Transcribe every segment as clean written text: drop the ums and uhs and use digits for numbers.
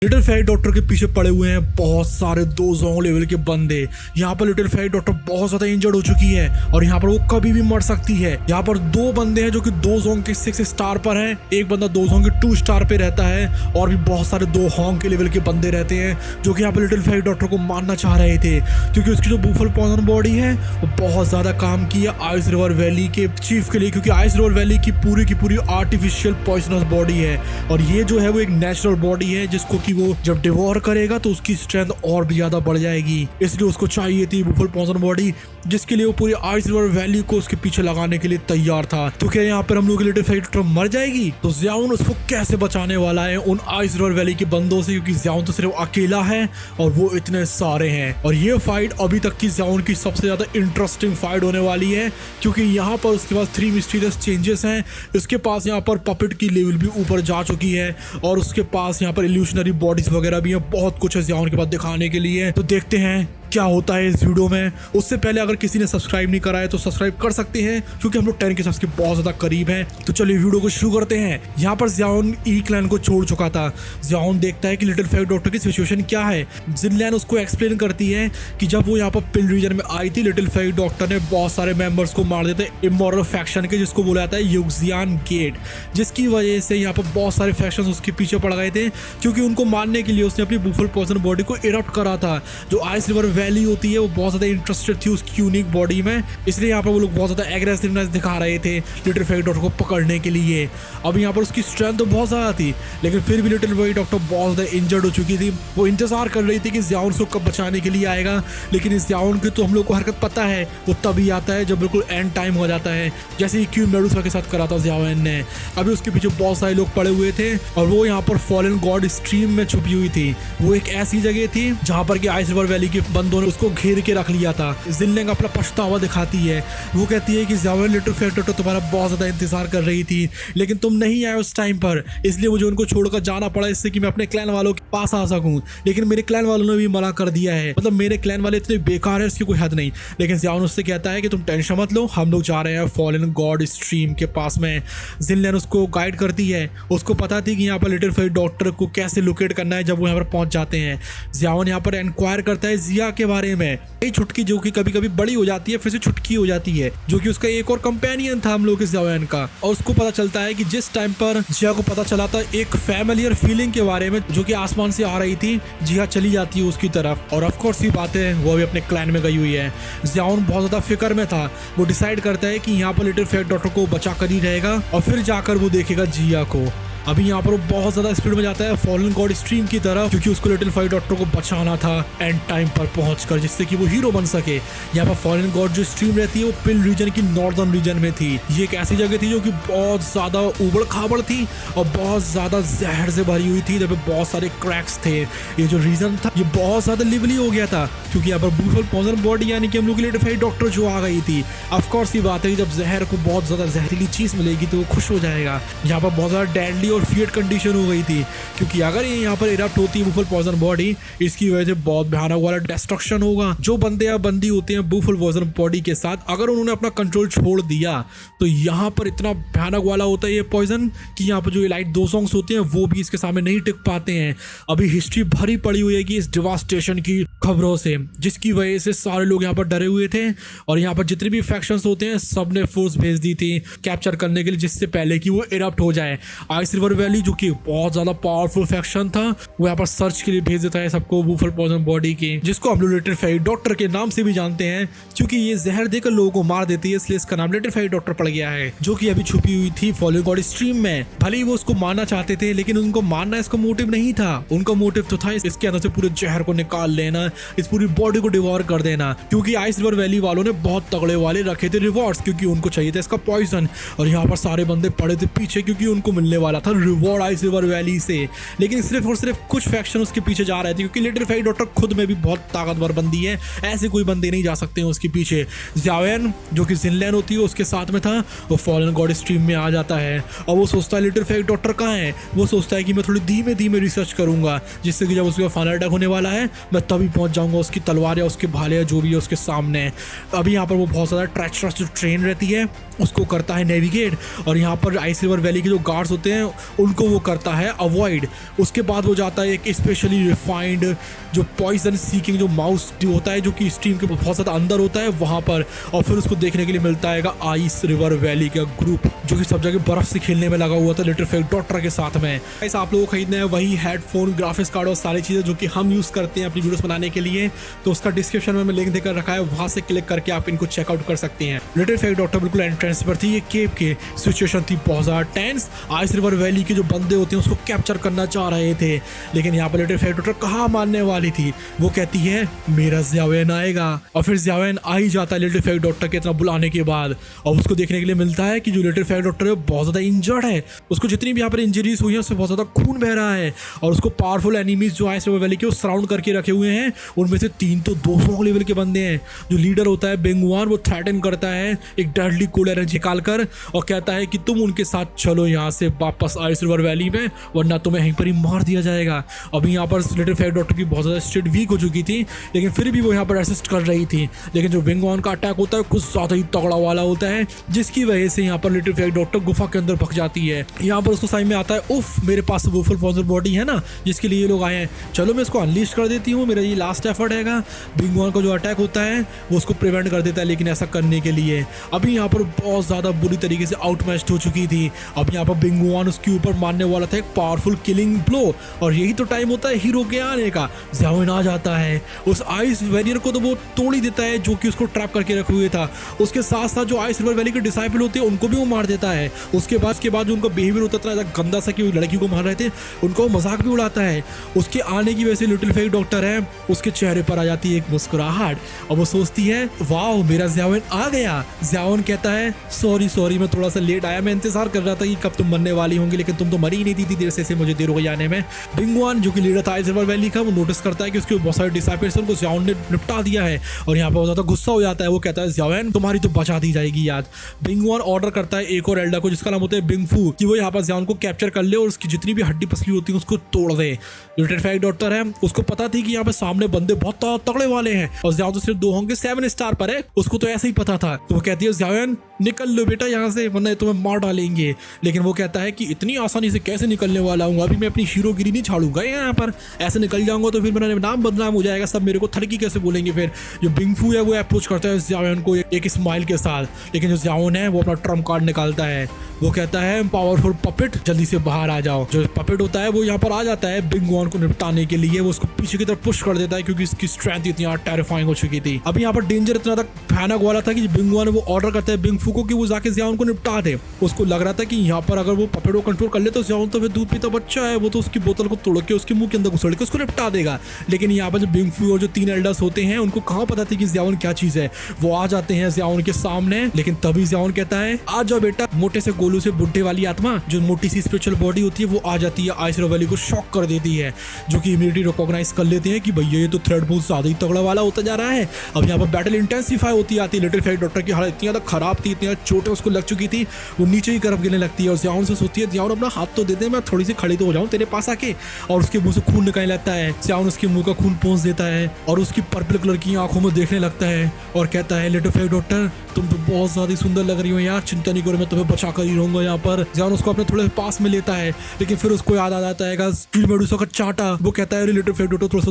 Little fairy doctor के पीछे पड़े हुए हैं बहुत सारे दो जोंग लेवल के बंदे। यहाँ पर लिटिल फेरी डॉक्टर बहुत ज्यादा इंजर्ड हो चुकी है और यहाँ पर वो कभी भी मर सकती है। यहाँ पर दो बंदे हैं जो कि दो जोंग के 6 स्टार पर हैं, एक बंदा दो जोंग के 2 स्टार पे रहता है और भी बहुत सारे दो होंग के लेवल के बंदे रहते हैं जो कि यहाँ पर लिटिल फेरी डॉक्टर को मारना चाह रहे थे क्योंकि उसकी जो बूफल पॉइजन बॉडी है वो बहुत ज्यादा काम की है आइस रिवर वैली के चीफ के लिए, क्योंकि आइस रिवर वैली की पूरी आर्टिफिशियल पॉइजनस बॉडी है और ये जो है वो एक नेचुरल बॉडी है जिसको कि वो जब डिवोर करेगा तो उसकी स्ट्रेंथ और भी ज्यादा बढ़ जाएगी। इसलिए उसको चाहिए थी बूफल पॉइजन बॉडी जिसके लिए वो पूरी आइस रिवर वैली को उसके पीछे लगाने के लिए तैयार था। तो क्या यहाँ पर हम लोग लिटिल फेरी डॉक्टर मर जाएगी? तो ज़ियाओन उसको कैसे बचाने वाला है उन आइस रिवर वैली के बंदों से, क्योंकि ज़ियाओन तो सिर्फ अकेला है और वो इतने सारे हैं। और ये फाइट अभी तक की ज़ियाओन की सबसे ज्यादा इंटरेस्टिंग फाइट होने वाली है क्योंकि यहाँ पर उसके पास 3 मिस्टीरियस चेंजेस हैं। उसके पास यहाँ पर पपेट की लेवल भी ऊपर जा चुकी है और उसके पास यहाँ पर इल्यूशनरी बॉडीज वगैरह भी है, बहुत कुछ है ज़ियाओन के पास दिखाने के लिए। तो देखते हैं क्या होता है इस वीडियो में। उससे पहले अगर किसी ने सब्सक्राइब नहीं करा है तो सब्सक्राइब कर सकते हैं क्योंकि हम लोग 10 के सबसे बहुत ज्यादा करीब हैं। तो चलिए वीडियो को शुरू करते हैं। यहाँ पर ज़ियाओन ई क्लैन को छोड़ चुका था। ज़ियाओन देखता है कि लिटिल फेरी डॉक्टर की सिचुएशन क्या है। जिनलैन उसको एक्सप्लेन करती है कि जब वो यहाँ पर पिल रीजन में आई थी लिटिल फेरी डॉक्टर ने बहुत सारे मेंबर्स को मार देते इमोरल फैक्शन के, जिसको बोला जाता है युक्सियान गेट, जिसकी वजह से यहाँ पर बहुत सारे फैक्शंस उसके पीछे पड़ गए थे क्योंकि उनको मारने के लिए उसने अपनी बूफल पॉइजन बॉडी को इरप्ट करा था। जो आइस रिवर वैली होती है वो बहुत ज्यादा इंटरेस्टेड थी उसकी यूनिक बॉडी में, इसलिए यहाँ पर वो लोग बहुत ज्यादा एग्रेसिवनेस दिखा रहे थे लिटिल फेरी डॉक्टर को पकड़ने के लिए। अब यहाँ पर उसकी स्ट्रेंथ तो बहुत ज्यादा थी लेकिन फिर भी लिटिल फेरी डॉक्टर बहुत ज्यादा इंजर्ड हो चुकी थी। वो इंतजार कर रही थी कि ज़ियाओन उसको कब बचाने के लिए आएगा, लेकिन इस ज़ियाओन की तो हम लोग को हरकत पता है वो तभी आता है जब बिल्कुल एंड टाइम हो जाता है, जैसे ही क्वीन मेडुसा के साथ करा था ज़ियाओन ने। अभी उसके पीछे बहुत सारे लोग पड़े हुए थे और वो यहाँ पर फॉलन गॉड स्ट्रीम में छुपी हुई थी। वो एक ऐसी जगह थी जहाँ पर आइस रिवर वैली के बंदों ने उसको घेर के रख लिया था। जिनलैंग अपना पछतावा दिखाती है। वो कहती है कि ज़ियाओन लिटिल फेरी डॉक्टर तुम्हारा बहुत ज्यादा इंतजार कर रही थी लेकिन तुम नहीं आए उस टाइम पर, इसलिए मुझे उनको छोड़कर जाना पड़ा इससे कि मैं अपने क्लैन वालों के पास आ सकूं। लेकिन मेरे क्लैन वालों ने भी मना कर दिया है, मतलब मेरे क्लैन वाले इतने बेकार है इसकी कोई हद नहीं। लेकिन ज़ियाओन उससे कहता है कि तुम टेंशन मत लो, हम लोग जा रहे हैं फॉलन गॉड स्ट्रीम के पास में। जिनलैंग उसको गाइड करती है। उसको पता थी कि यहाँ पर लिटिल फेरी डॉक्टर को कैसे लोकेट करना है जब वो यहाँ पर पहुंच जाते हैं। ज़ियाओन यहाँ पर इंक्वायर करता है जिया के बारे में, छुटकी जो कि कभी कभी बड़ी हो जाती है फिर से छुटकी हो जाती है, जो कि उसका एक और कंपेनियन था हम लोग के ज़ियाओन का। और उसको पता चलता है कि जिस टाइम पर जिया को पता चला था एक फैमिलियर फीलिंग के बारे में जो कि आसमान से आ रही थी, जिया चली जाती है उसकी तरफ और ऑफ कोर्स ये बात है वो भी अपने क्लैन में गई हुई है। ज़ियाओन बहुत ज्यादा फिक्र में था। वो डिसाइड करता है कि यहाँ पर लिटिल फेरी डॉक्टर को बचा कर ही रहेगा और फिर जाकर वो देखेगा जिया को। अभी यहाँ पर वो बहुत ज्यादा स्पीड में जाता है फॉलन गॉड स्ट्रीम की तरफ क्योंकि उसको लिटिल फेरी डॉक्टर को बचाना था एंड टाइम पर पहुंचकर, जिससे कि वो हीरो बन सके। यहाँ पर फॉलन गॉड जो स्ट्रीम रहती है वो पिल रीजन की नॉर्दर्न रीजन में थी। ये एक ऐसी जगह थी जो कि बहुत ज्यादा उबड़ खाबड़ थी और बहुत ज्यादा जहर से भरी हुई थी, जब बहुत सारे क्रैक्स थे। ये जो रीजन था ये बहुत ज्यादा लिवली हो गया था क्योंकि यहाँ पर बूफल पॉइजन बॉडी यानी कि हम लोग की लिटिल फेरी डॉक्टर जो आ गई थी। ऑफकोर्स ये बात है कि जब जहर को बहुत ज्यादा जहरीली चीज मिलेगी तो वो खुश हो जाएगा। यहाँ पर बहुत ज्यादा डेडली और फियर्ड कंडीशन हो गई थी क्योंकि अगर ये यहाँ पर इरप्ट होती है बूफल पॉइजन बॉडी, इसकी वजह से बहुत भयानक वाला डिस्ट्रक्शन होगा। जो बंदे या बंदी होते हैं बूफल पॉइजन बॉडी के साथ, अगर उन्होंने अपना कंट्रोल छोड़ दिया तो यहाँ पर इतना भयानक वाला होता है ये पॉइजन कि यहाँ पर जो इलाइट दो सॉन्ग्स होते हैं वो भी इसके सामने नहीं टिक पाते हैं। अभी हिस्ट्री भरी पड़ी हुई है कि इस डिवास्टेशन की खबरों से, जिसकी वजह से सारे लोग यहाँ पर डरे हुए थे और यहाँ पर जितने भी फैक्शंस होते हैं सब ने फोर्स भेज दी थी कैप्चर करने के लिए जिससे पहले कि वो इरप्ट हो जाए। आइस रिवर वैली जो कि बहुत ज्यादा पावरफुल फैक्शन था वो यहाँ पर सर्च के लिए भेज देता है सबको बूफल पॉइजन बॉडी की, जिसको हम लोग लिटिल फेरी डॉक्टर के नाम से भी जानते हैं क्योंकि ये जहर देकर लोगों को मार देती है, इसलिए इसका नाम लिटिल फेरी डॉक्टर पड़ गया है। जो कि अभी छुपी हुई थी फॉलन गॉड स्ट्रीम में। भले ही वो उसको मारना चाहते थे लेकिन उनको मारना इसका मोटिव नहीं था। उनका मोटिव तो था इसके अंदर से पूरे जहर को निकाल लेना, इस पूरी बॉडी को डिवोर कर देना, क्योंकि आइस रिवर वैली वालों ने बहुत तगड़े वाले रखे थे रिवॉर्ड्स क्योंकि उनको चाहिए था इसका पॉइजन। और यहाँ पर सारे बंदे पड़े थे पीछे क्योंकि उनको मिलने वाला था रिवॉर्ड आइस रिवर वैली से। लेकिन सिर्फ और सिर्फ कुछ फैक्शन उसके पीछे जा रहे थे क्योंकि लिटिल फेरी डॉक्टर खुद में भी बहुत ताकतवर बंदी है, ऐसे कोई बंदे नहीं जा सकते हैं उसके पीछे। ज़ियाओन जो कि जिनलैन होती है उसके साथ में था, वो फॉलन गॉड स्ट्रीम में आ जाता है और वो सोचता है लिटिल फेरी डॉक्टर कहाँ है। वो सोचता है कि मैं थोड़ी धीमे धीमे रिसर्च करूंगा जिससे कि जब उसका फाइनल अटैक होने वाला है मैं तभी पहुंच जाऊंगा उसकी तलवार या उसके भाले या जो भी है उसके सामने। अभी यहाँ पर वो बहुत ज़्यादा ट्रेचरस जो ट्रेन रहती है उसको करता है नेविगेट और यहाँ पर आइस रिवर वैली के जो गार्ड्स होते हैं उनको वो करता है अवॉइड। उसके बाद वो जाता है एक स्पेशली रिफाइंड जो पॉइजन सीकिंग जो माउस होता है जो कि स्ट्रीम के बहुत ज़्यादा अंदर होता है वहाँ पर, और फिर उसको देखने के लिए मिलता है आइस रिवर वैली का ग्रुप जो कि सब जगह बर्फ से खेलने में लगा हुआ था लिटिल फेक डॉक्टर के साथ में। ऐसा आप लोगों को खरीदना है वही हेडफोन, ग्राफिक्स कार्ड और सारी चीज़ें जो कि हम यूज़ करते हैं अपनी वीडियोस बनाने के लिए, तो उसका डिस्क्रिप्शन में मैं लिंक देकर रखा है, वहाँ से क्लिक करके आप इनको चेकआउट कर सकते हैं। लिटिल फेक डॉक्टर बिल्कुल एंट्रेंस पर थी, ये केव के सिचुएशन थी बहुत ज़्यादा टेंस। आइस रिवर वैली के जो बंदे होते हैं उसको कैप्चर करना चाह रहे थे, लेकिन यहाँ पर लिटिल फेक डॉक्टर कहाँ मानने वाली थी। वो कहती है मेरा ज़्यावेन आएगा, और फिर ज़्यावेन आ ही जाता है लिटिल फेक डॉक्टर के इतना बुलाने के बाद, और उसको देखने के लिए मिलता है कि जो लिटिल फेक डॉक्टर है बहुत ज़्यादा इंजर्ड है। उसको जितनी भी यहाँ पर इंजरीज हुई है उससे बहुत ज़्यादा खून बह रहा है, और उसको पावरफुल एनिमीज जो आइस रिवर वैली के वो सराउंड करके रखे हुए हैं। उनमें से 3 तो 200 लेवल के बंदे हैं। जो लीडर होता है बेंगुआन वो थ्रेटन करता है एक डेडली कोल्ड एनर्जी निकालकर, और कहता है कि तुम उनके साथ चलो यहाँ से वापस आइस रिवर वैली में, वरना तुम्हें यहीं पर ही मार दिया जाएगा। अभी यहाँ पर लिटिल फेक डॉक्टर की बहुत ज़्यादा स्टेट वीक हो चुकी थी, लेकिन फिर भी वो यहाँ पर असिस्ट कर रही थी। लेकिन जो विंगॉन का अटैक होता है कुछ ज़्यादा ही तगड़ा वाला होता है, जिसकी वजह से यहाँ पर लिटिल फेक डॉक्टर गुफा के अंदर भग जाती है। यहाँ पर उसको साइड में आता है उफ मेरे पास वो फुल फॉर्म बॉडी है ना जिसके लिए ये लोग आए हैं, चलो मैं इसको अनलीश कर देती हूँ, मेरा ये लास्ट एफर्ट हैगा। विंगॉन का जो अटैक होता है वो उसको प्रिवेंट कर देता है, लेकिन ऐसा करने के लिए अभी यहाँ पर बहुत ज़्यादा बुरी तरीके से आउटमैच्ड हो चुकी थी। अब यहाँ पर बिंगुआन उसके ऊपर मारने वाला था एक पावरफुल किलिंग ब्लो, और यही तो टाइम होता है हीरो के आने का। ज़्यावेन आ जाता है, उस आइस वैरियर को तो वो तोड़ ही देता है जो कि उसको ट्रैप करके रखे हुए था। उसके साथ साथ जो आइस रिवर वैली के डिसाइपल होते हैं उनको भी वो मार देता है। उसके बाद जो उनका बिहेवियर होता था गंदा सा कि वो लड़की को मार रहे थे, उनको मजाक भी उड़ाता है। उसके आने की वजह से लिटिल फेक डॉक्टर है उसके चेहरे पर आ जाती है एक मुस्कुराहट, और वो सोचती है वाओ मेरा ज़्यावेन आ गया। ज़्यावेन कहता है सॉरी मैं थोड़ा सा लेट आया, मैं इंतजार कर रहा था कि कब तुम मरने वाली होंगी, लेकिन तुम तो मरी ही नहीं थी देर से मुझे देर हो गई आने में। बिंगुआन जो कि लीडर था आइस रिवर वैली का, वो नोटिस करता है कि उसके बहुत सारे डिसाइपल्स उनको ज़्यावेन ने निपटा दिया है, और यहाँ पर बहुत ज़्यादा गुस्सा हो जाता है। वो कहता है ज़्यावेन तुम्हारी तो बचा दी जाएगी याद। बिंगुआन ऑर्डर करता है एक और एल्डर को जिसका नाम होता है बिंगफू कि वो यहाँ पर ज़्यावेन को कैप्चर कर ले और उसकी जितनी भी हड्डी पसली होती है उसको तोड़ दे। लिटिल फेक डॉक्टर है उसको पता थी कि यहाँ पे सामने बंदे बहुत तगड़े वाले हैं, और ज़्यावेन तो सिर्फ 2 होंगे 7 स्टार पर है, उसको तो ऐसे ही पता था। तो वो कहती है ज़्यावेन निकल लो बेटा यहाँ से वरना तुम्हें मार डालेंगे। लेकिन वो कहता है कि इतनी आसानी से कैसे निकलने वाला हूँ, अभी मैं अपनी हीरोगिरी नहीं छाड़ूंगा यहाँ पर, ऐसे निकल जाऊंगा तो फिर मेरा नाम बदनाम हो जाएगा, सब मेरे को थड़की कैसे बोलेंगे। फिर जो बिंगफू है वो अप्रोच करता है ज़्यावेन को एक स्माइल के साथ, लेकिन जो ज़्यावेन है वो अपना ट्रम्प कार्ड निकालता है। वो कहता है पावरफुल पपेट जल्दी से बाहर आ जाओ। जो पपेट होता है वो यहाँ पर आ जाता है बिंगुआन को निपटाने के लिए, वो उसको पीछे की तरफ पुश कर देता है क्योंकि इसकी स्ट्रेंथ इतनी टेरिफाइंग हो चुकी थी। अभी यहाँ पर डेंजर इतना तक भयानक वाला था कि बिंगुआन वो ऑर्डर करता है बिंगफू को कि वो जाके ज़्यावेन को निपटा दे। उसको लग रहा था कि यहाँ पर अगर वो पपेट को कंट्रोल कर ले तो ज़्यावेन तो फिर दूध पीता बच्चा है, वो तो उसकी बोतल को तोड़ के उसके मुंह के अंदर घुसड़ के उसको निपटा देगा। लेकिन यहाँ पर जो बिंगफू और जो 3 एल्डर्स होते हैं उनको कहाँ पता थी कि ज़्यावेन क्या चीज़ है। वो आ जाते हैं ज़्यावेन के सामने, लेकिन तभी ज़्यावेन कहता है आ जाओ बेटा। मोटे से गोलू से बुढ़े वाली आत्मा जो मोटी सी स्पिरिचुअल बॉडी होती है वो आ जाती है, आइस रिवर वैली को शॉक कर देती है, जो कि इमीडिएटली रिकॉग्नाइज कर लेते हैं कि भैया ये तो थ्रेड बहुत ज्यादा ही तगड़ा वाला होता जा रहा है। अब यहाँ पर बैटल इंटेंसिफाई होती आती है। लिटिल फेक डॉक्टर की हालत इतनी ज्यादा खराब थी, इतनी ज्यादा चोटें उसको लग चुकी थी, वो नीचे ही तरफ गिरने लगती है। और ज़्यावेन से सोचती है ज़्यावेन अपना हाथ तो दे दे, मैं थोड़ी सी खड़ी तो हो जाऊं तेरे पास आके, और उसके मुंह से खून निकलने लगता है। ज़्यावेन उसके मुंह का खून पोंछ देता है और उसकी पर्पल कलर की आंखों में देखने लगता है और कहता है लिटिल फेक डॉक्टर तुम तो बहुत ज्यादा सुंदर लग रही हो यार, चिंता नहीं करो मैं तुम्हें बचा कर ही रहूंगा यहाँ पर। ज़्यावेन उसको अपने थोड़े पास में लेता है, लेकिन फिर उसको याद आ जाता है मेडुसा का चाटा। वो कहता है लिटिल फेक डॉक्टर थोड़ा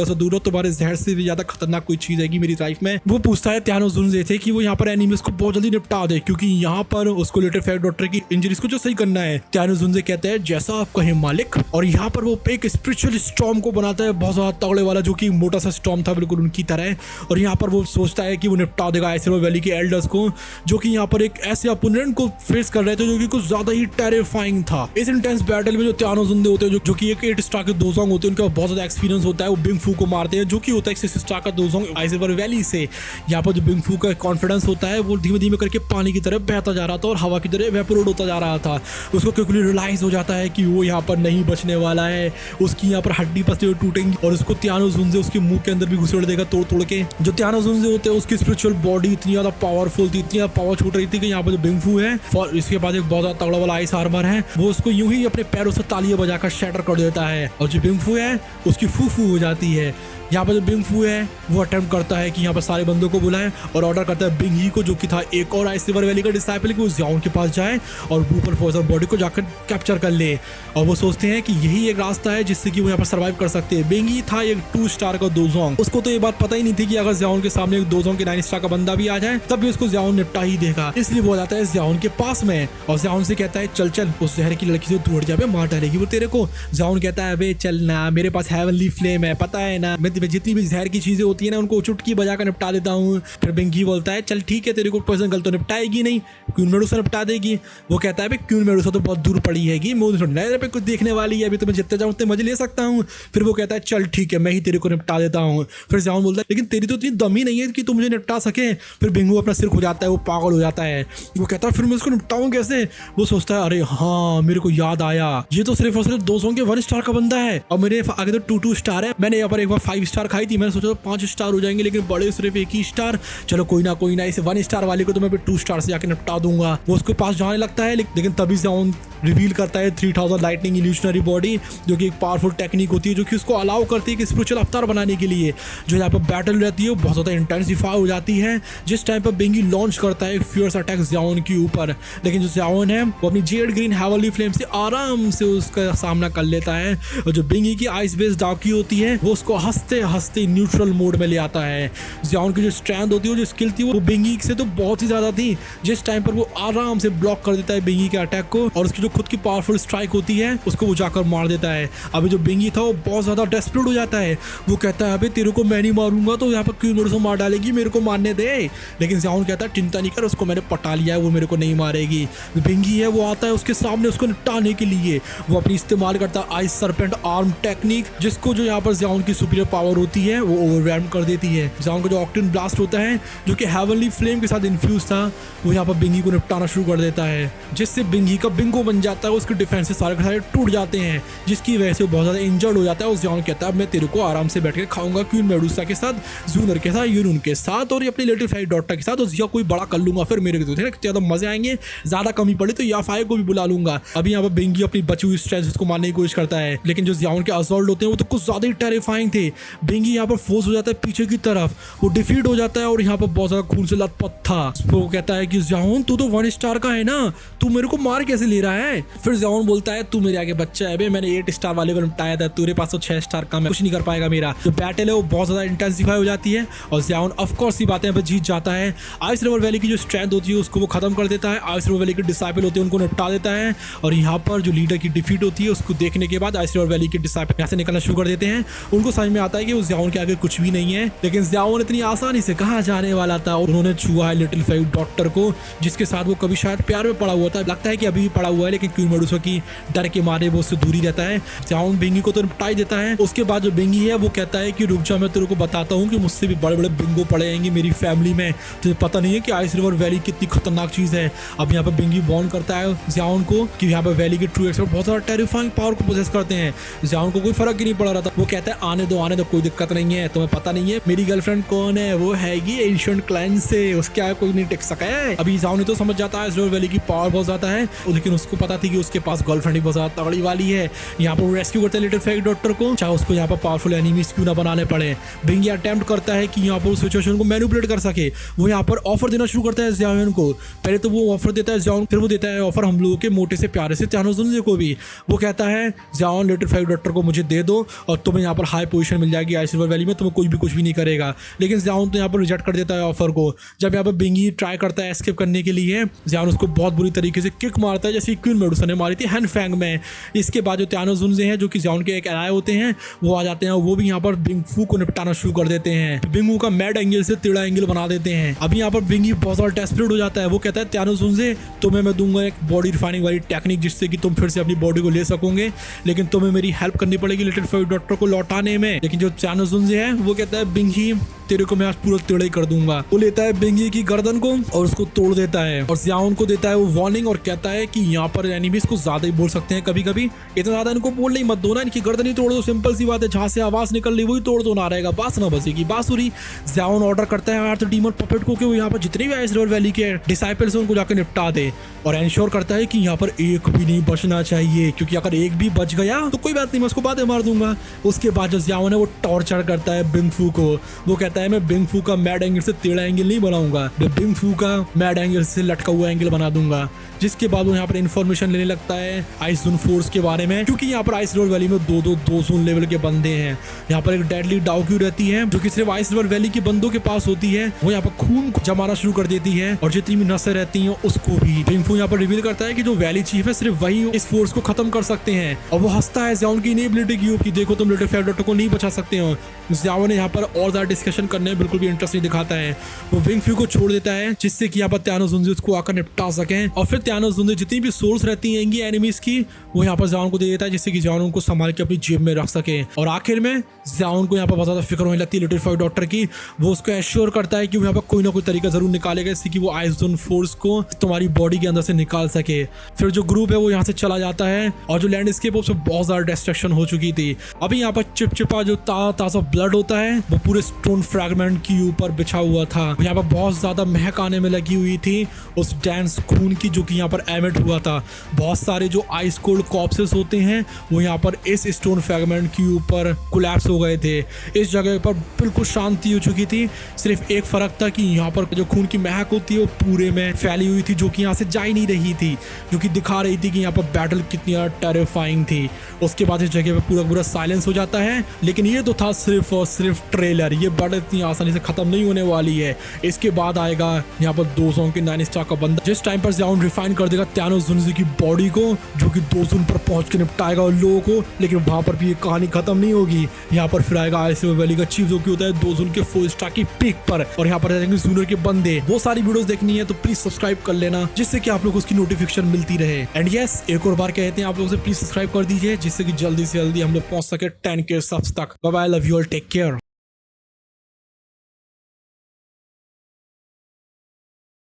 सा दूर हो, तुम्हारे जहर से भी ज्यादा खतरनाक कोई चीज आएगी मेरी लाइफ में। वो पूछता है त्यानोस जुनजे से कि वो यहाँ पर एनिमीज को बहुत जल्दी निपटा दे, क्योंकि यहाँ पर उसको लिटिल फेक डॉक्टर की इंजरीज को जो सही करना है। त्यानोस जुनजे कहते हैं जैसा आप कहें मालिक, और यहाँ पर वो एक स्पिरिचुअल स्टॉर्म को बनाता है बहुत ज्यादा तगड़े वाला, जो कि मोटा सा स्टॉर्म था बिल्कुल उनकी तरह। और यहाँ पर वो सोचता है कि वो निपटा देगा आइस रिवर वैली के एल्डर्स को, जो कि यहाँ पर एक ऐसे अपोनेंट को फेस कर रहे थे जो कि कुछ ज्यादा ही टेरिफाइंग था। इस इंटेंस बैटल में जो त्यानोस जुनजे होते हैं जो कि एक 8 स्टार के दोजोंग होते हैं, उनका बहुत ज्यादा एक्सपीरियंस होता है। वो बिंगफू को मारते हैं जो कि होता है 6 स्टार का दोजोंग आइस रिवर वैली से। यहाँ पर जो बिंगफू का कॉन्फिडेंस होता है वो धीमे धीमे करके पानी की तरह बहता जा रहा था और हवा की तरह वेपोरेट होता जा रहा था। उसको क्विकली रियलाइज हो जाता है कि वो यहाँ पर नहीं बचने वाला है, उसकी यहाँ पर हड्डी पसली टूटेंगी और उसको त्यानोस जुनजे उसके मुंह के अंदर भी घुसेड़ देगा तोड़ तोड़ के। जो त्यानोस जुनजे होते हैं उसकी स्पिरिचुअल बॉडी इतनी ज्यादा पावरफुल थी, इतनी ज्यादा पावर छूट रही थी कि यहाँ पर जो बिंगफू है और इसके बाद एक बहुत ज्यादा तगड़ा वाला आइस आर्मर है, वो उसको यूं ही अपने पैरों से तालियां बजाकर शैटर कर देता है। और जो बिंगफू है उसकी फू हो जाती है। यहाँ पर जो बिंगफू है वो अटेम्प्ट करता है कि यहाँ पर सारे बंदों को बुलाए और ऑर्डर करता है बिंग ही को, जो कि था एक और आइस रिवर वैली का डिसाइपल कि वो ज़ियाओन के पास जाए और ब्लूपर फ्रोजन बॉडी को जाकर कैप्चर कर ले। और वो सोचते हैं कि यही एक रास्ता है जिससे कि वो यहाँ पर सर्वाइव कर सकते हैं। बेंगी था एक 2 स्टार का दोजोंग, उसको तो ये बात पता ही नहीं थी कि अगर ज़ियाओन के सामने एक दोजोंग के 9 स्टार का बंदा भी आ जाए तब भी उसको ज़ियाओन निपटा ही देगा। इसलिए वो जाता है ज़ियाओन के पास में और ज़ियाओन से कहता है चल चल उस जहर की लड़की से दूर जा, मार डालेगी वो तेरे को। ज़ियाओन कहता है अबे चल ना, मेरे पास हेवनली फ्लेम है, पता है ना, मैं जितनी भी जहर की चीजें होती है ना उनको चुटकी बजा कर निपटा देता हूँ। फिर बेंगी बोलता है चल ठीक है, तेरे को पर्सन गल तो निपटाएगी नहीं, क्वीन मेडुसा निपटा देगी। वो कहता है भाई क्वीन मेडुसा तो बहुत दूर पड़ी हैगी, मैं पे कुछ देखने वाली है, अभी तो मैं जितने जाऊँ उतने मजे ले सकता हूँ। फिर वो कहता है चल ठीक है, मैं ही तेरे को निपटा देता हूँ। फिर ज़ियाओन बोलता है लेकिन तेरी तो इतनी दम ही नहीं है कि तू मुझे निपटा सके। फिर बेंगू अपना सिर खो जाता है, वो पागल हो जाता है। वो कहता है फिर मैं उसको निपटाऊँ कैसे। वो सोचता है अरे हाँ मेरे को याद आया, ये तो सिर्फ और सिर्फ 200 के 1 स्टार का बंदा है और मेरे आगे तो 2 स्टार है। मैंने यहाँ पर एक बार 5 स्टार खाई थी, मैंने सोचा 5 स्टार हो जाएंगे लेकिन बड़े सिर्फ 1 ही स्टार। चलो कोई ना इस 1 स्टार वाले को तो मैं 2 स्टार से जाके निपटा दूंगा। वो उसके पास जाने लगता है लेकिन तभी ज़ियाओन रिवील करता है 3000 लाइटनिंग इल्यूशनरी बॉडी, जो कि एक पावरफुल टेक्निक होती है जो कि उसको अलाउ करती है कि स्पिरिचुअल अवतार बनाने के लिए। जो यहाँ पर बैटल रहती है वो बहुत ज़्यादा इंटेंसिफाई हो जाती है। जिस टाइम पर बेंगी लॉन्च करता है एक फियर्स अटैक ज़ियाओन के ऊपर, लेकिन जो ज़ियाओन है वो अपनी जेड ग्रीन हेवनली फ्लेम से आराम से उसका सामना कर लेता है। और जो बेंगी की आइस बेस्ड डाकी होती है वो उसको हंसते हंसते न्यूट्रल मोड में ले आता है। ज़ियाओन की जो स्ट्रेंथ होती है, जो स्किल थी वो बेंगी से तो बहुत ही ज़्यादा थी। जिस टाइम पर वो आराम से ब्लॉक कर देता है बेंगी के अटैक को और उसकी जो खुद की पावरफुल स्ट्राइक होती है उसको वो जाकर मार देता है। अभी जो बेंगी था वो बहुत ज़्यादा डेस्परेट हो जाता है। वो कहता है अबे तेरे को मैं नहीं मारूंगा तो यहाँ पर क्वीन मेडुसा मार डालेगी, मेरे को मारने दे। लेकिन ज़ियाओन कहता है चिंता नहीं कर, उसको मैंने पटा लिया है, वो मेरे को नहीं मारेगी। बेंगी है वो आता है उसके सामने उसको निपटाने के लिए। वो अपनी इस्तेमाल करता है आइस सरपेंट आर्म टेक्निक, जिसको जो यहाँ पर ज़ियाओन की सुपीरियर पावर होती है वो ओवरवेल्म कर देती है। ज़ियाओन का जो ऑक्टेन ब्लास्ट होता है जो कि हेवनली फ्लेम के साथ इन्फ्यूज था, वो यहाँ पर बेंगी को निपटाना शुरू कर देता है, जिससे बेंगी का बिंगो बन जाता है। उसके डिफेंसेस सारे के सारे टूट जाते हैं, जिसकी वजह से वो बहुत ज़्यादा इंजर्ड हो जाता है। और ज़ियाओन कहता है मैं तेरे को आराम से बैठ के खाऊंगा क्वीन मेडुसा के साथ, जूनर के साथ, यूनून के साथ और अपनी लिटिल फ्लाई डॉटर के साथ। और ज़िया कोई बड़ा कर लूंगा फिर मेरे को ज़्यादा मजे आएंगे, ज़्यादा कमी पड़े तो याफाई को भी बुला लूंगा। अभी यहाँ पर बेंगी अपनी बची हुई स्ट्रेंथ को मारने की कोशिश करता है, लेकिन जो ज़ियाओन के असॉल्ट होते हैं वो तो कुछ ज़्यादा ही टेरिफाइंग थे। बेंगी यहाँ पर फोर्स हो जाता है पीछे की तरफ, वो डिफीट हो जाता है और यहाँ पर बहुत ज़्यादा खून से लथपथ था। वो कहता है कि ज़ियाओन तू तो 1 स्टार का है ना, तू मेरे को मार कैसे ले रहा है। फिर ज़ियाओन बोलता है तू मेरे आगे बच्चा है, मैंने 8 स्टार वाले को निपटाया था, तेरे पास तो 6 स्टार का, मैं कुछ नहीं कर पाएगा। मेरा जो बैटल है वो बहुत ज़्यादा इंटेंसिफाई हो जाती है और ज़ियाओन ऑफ कोर्स ही बातें पर जीत जाता है। आइस रिवर वैली की जो स्ट्रेंथ होती है उसको वो खत्म कर देता है। आइस रिवर वैली के डिसाइपल होते हैं उनको निपटा देता है और यहाँ पर जो लीडर की डिफीट होती है उसको देखने के बाद आइस रिवर वैली के डिसाइपल यहाँ से निकलना शुरू कर देते हैं। उनको समझ में आता है कि वो ज़ियाओन के आगे कुछ भी नहीं है, लेकिन ज़ियाओन इतनी आसानी से कहाँ जाने वाला था। उन्होंने छुआ है लिटिल फ्लाई डॉटर को, जिसके साथ वो कभी शायद प्यार में पड़ा हुआ था, लगता है कि अभी भी पड़ा हुआ है, लेकिन क्वीन मेडुसा की डर के मारे वो उससे दूरी रहता है। ज़ियाओन बेंगी को तो निपटा ही देता है। उसके बाद जो बेंगी है वो कहता है कि रुक जा, मैं तेरे को बताता हूँ कि मुझसे भी बड़े बड़े बिंगो पड़े आएंगे मेरी फैमिली में, तुझे पता नहीं है कि आइस रिवर वैली कितनी खतरनाक चीज़ है। अब यहाँ पर बेंगी वार्न करता है ज़ियाओन को कि यहाँ पर वैली के ट्रू एक्सपर्ट बहुत सारा टेरिफाइंग पावर को पोजेस करते हैं। ज़ियाओन को कोई फर्क ही नहीं पड़ रहा था। वो कहता है आने दो कोई दिक्कत नहीं है, तुम्हें पता नहीं है मेरी गर्लफ्रेंड कौन है, वो हैगी एंशिएंट क्लैन से, उसके आगे कोई नहीं टिक सका है। अभी ज़ियाओन तो समझ जाता है आइस रिवर वैली की पावर बहुत ज़्यादा है, लेकिन उसको पता थी कि उसके पास गर्लफ्रेंड ही बहुत ज़्यादा तगड़ी वाली है। यहाँ पर वो रेस्क्यू करता है लिटिल फ्लाई डॉटर को, चाहे उसको यहाँ पर पावरफुल एनिमीज क्यों ना बनाने पड़े। बेंगी अटेम्प्ट करता है कि यहाँ पर उस सिचुएशन को मैनिपुलेट कर सके। वो यहाँ पर ऑफर देना शुरू करता है ज़ियाओन को। पहले तो वो ऑफर देता है ज़ियाओन, फिर वो देता है ऑफर हम लोगों के मोटे से प्यारे से त्यानो जुनजे को भी। वो कहता है ज़ियाओन लिटिल फ्लाई डॉटर को मुझे दे दो और तुम्हें यहाँ पर हाई पोजीशन मिल जाएगी आइस रिवर वैली में, तुम्हें कोई भी कुछ भी नहीं करेगा। लेकिन ज़ियाओन तो यहाँ पर रिजेक्ट कर देता है ऑफर को। जब यहाँ पर बेंगी ट्राई करता है एस्केप करने के लिए, ज़ियाओन उसको बहुत बुरी तरीके से किक मारता है, जैसे क्वीन मेडुसा ने मारी थी हैन फैंग में। इसके बाद जो त्यानो जुनजे हैं जो कि ज़ियाओन के एक एलाय होते हैं वो आ जाते हैं, वो भी यहाँ पर बिंगफू को निपटाना शुरू कर देते हैं। बिंगू का मैड एंगल से टेढ़ा एंगल बना देते हैं। अभी यहाँ पर बेंगी बहुत ज़्यादा डेस्परेट हो जाता है। वो कहता है त्यानो जुनजे तुम्हें मैं दूंगा एक बॉडी रिफाइनिंग वाली टेक्निक जिससे कि तुम फिर से अपनी बॉडी को ले सकोगे, लेकिन तुम्हें मेरी हेल्प करनी पड़ेगी लिटिल फ्लाई डॉटर को लौटाने में। लेकिन जो त्यानो जुनजे है वो कहता है बिंगी तेरे को मैं आज पूरा टेढ़ा ही कर दूंगा। वो लेता है बेंगी की गर्दन को और उसको तोड़ देता है और ज़ियाओन को देता है वो वार्निंग और कहता है कि यहाँ पर एनिमीज को ज्यादा ही बोल सकते हैं कभी कभी, इतना ज्यादा इनको बोल नहीं मत दो ना, इनकी गर्दन ही तोड़ दो, सिंपल सी बात है, जहाँ से आवाज निकल रही वही तोड़ दो ना रहेगा, बास ना बजेगी बांसुरी। ज़ियाओन ऑर्डर करता है आर्थ डीमन पपेट को कि वो यहाँ पर जितने भी आइस रिवर वैली के डिसाइपल्स हैं उनको जाकर निपटा दे और एंश्योर करता है कि यहाँ पर एक भी नहीं बचना चाहिए, क्योंकि अगर एक भी बच गया तो कोई बात नहीं, मैं उसको बाद में मार दूंगा। उसके बाद जो ज़ियाओन है वो टॉर्चर करता है बिंगफू को। वो कहता कहता है मैं बिंग फू का मैड एंगल से टेढ़ा एंगल नहीं बनाऊंगा, मैं बिंग फू का मैड एंगल से लटका हुआ एंगल बना दूंगा। जिसके बाद वो यहाँ पर इन्फॉर्मेशन लेने लगता है आइस जोन फोर्स के बारे में, क्योंकि यहाँ पर आइस रिवर वैली में दो जोन लेवल के बंदे हैं। यहाँ पर एक डेडली डाउक्यू रहती है जो कि सिर्फ आइस रिवर वैली के बंदों के पास होती है। वो यहाँ पर खून को जमाना शुरू कर देती है और जितनी भी नसें रहती हैं उसको भी। बिंग फू यहाँ पर रिवील करता है कि जो वैली चीफ है सिर्फ वही इस फोर्स को खत्म कर सकते हैं, और वो हंसता है ज़ियाओन की इनेबिलिटी की कि देखो तुम लिटिल फायर डॉक्टर को नहीं बचा सकते हो। ज़ियाओन ने यहाँ पर और ज्यादा डिस्कशन करने में बिल्कुल भी इंटरेस्ट नहीं दिखाता है। वो बिंग फू को छोड़ देता है जिससे कि यहाँ पर त्यानो जुंजी उसको आकर निपटा सके, और फिर त्यानो जुंजी जितनी भी सोल्स रहती हैं एनिमीज की वो यहाँ पर ज़ियाओन को दे देता है, जिससे कि ज़ियाओन उनको संभाल के अपनी जेब में रख सके। और आखिर में ज़ियाओन को यहाँ पर बहुत ज्यादा फिक्र होने लगती है लिटिल फायर डॉक्टर की। वो उसको एश्योर करता है कि वो यहाँ पर कोई ना कोई तरीका जरूर निकालेगा जिससे कि वो आइस जोन फोर्स को तुम्हारी बॉडी के अंदर से निकाल सके। फिर जो ग्रुप है वो यहाँ से चला जाता है, और जो लैंडस्केप उसमें बहुत ज्यादा डिस्ट्रक्शन हो चुकी थी। अभी यहाँ पर चिपचिपा जो ताजा ब्लड होता है वो पूरे स्टोन फ्रैगमेंट के ऊपर बिछा हुआ था। यहाँ पर बहुत ज्यादा महक आने में लगी हुई थी उस डेंस खून की जो कि यहाँ पर एमिट हुआ था। बहुत सारे जो आइस कोल्ड कॉर्प्सेस होते हैं वो यहाँ पर इस स्टोन फ्रैगमेंट के ऊपर कोलैप्स हो गए थे। इस जगह पर बिल्कुल शांति हो चुकी थी। सिर्फ एक फर्क था कि यहाँ पर जो खून की महक होती है वो पूरे में फैली हुई थी, जो कि यहाँ से जा ही नहीं रही थी, जो कि दिखा रही थी कि यहाँ पर बैटल कितनी टेरिफाइंग थी। उसके बाद इस जगह पर पूरा साइलेंस हो जाता है। लेकिन ये तो था सिर्फ और सिर्फ ट्रेलर, ये बैटल इतनी आसानी से खत्म नहीं होने वाली है। इसके बाद आएगा यहाँ पर 2 जोन के 9 स्टार का बंदा, जिस टाइम पर ज़ियाओन रिफाइन कर देगा त्यानो जुंजी की बॉडी को, जो कि 2 जोन पर पहुंच के निपटाएगा उन लोगों को। लेकिन वहां पर भी ये कहानी खत्म नहीं होगी। यहाँ पर फिर आएगा आइस रिवर वैली का चीफ जो कि होता है 2 जोन के 4 स्टार की पीक पर, और यहाँ पर रहेंगे जूनियर के बंदे। वो सारी वीडियोस देखनी है तो प्लीज सब्सक्राइब कर लेना, जिससे कि आप लोग उसकी नोटिफिकेशन मिलती रहे। एंड यस, एक और बार कहते हैं आप लोग से प्लीज सब्सक्राइब कर दीजिए, जिससे कि जल्दी से जल्दी हम लोग पहुंच सके 10K सब्स तक। Bye bye, love you all, take care.